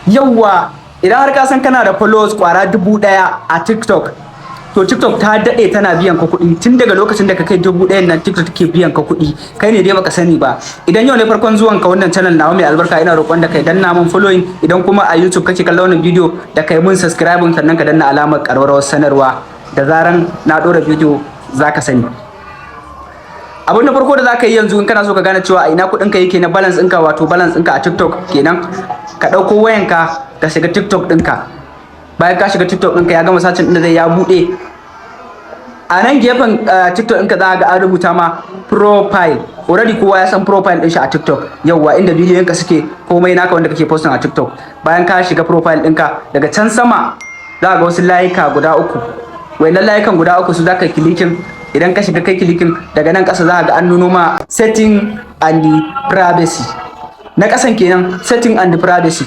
Yawwa, idan har ka san kana da followers kwara 1000 a TikTok, to TikTok ta daɗe tana biyan ka kuɗi tun daga lokacin da ka kai 1000 nan TikTok take biyan ka kuɗi, kai ne dai baka sani ba. Idan yau ne farkon zuwan ka wannan channel nawa mai albarka, ina roƙon da kai danna mun following, idan kuma a YouTube kake kallon wannan bidiyo da kai mun subscribing, sannan ka danna alamar ƙararrawar sanarwa da zaran na ɗora bidiyo zaka sani. Abin da farko da zaka yi yanzu in kana so ka gane cewa a ina kuɗin ka yake na balance ɗinka, wato balance ɗinka a TikTok kenan, ka ɗauko wayanka ka shiga TikTok ɗinka. Bayan ka shiga TikTok ɗinka ya gama sacin ɗin da ya buɗe, a nan gefen TikTok ɗinka za ga an rubuta ma profile. Already kowa ya san profile ɗin shi a TikTok, yawwa inda bidiyoyinka suke, komai naka wanda kake posting a TikTok. Bayan ka shiga profile ɗinka, daga can sama za ga wasu layuka guda uku. Wayannan layukan guda uku su za ka kilikin. Idan ka shiga kai kilikin, daga nan ƙasa za ga an nuno ma setting and privacy. Na ƙasan kenan setting and privacy.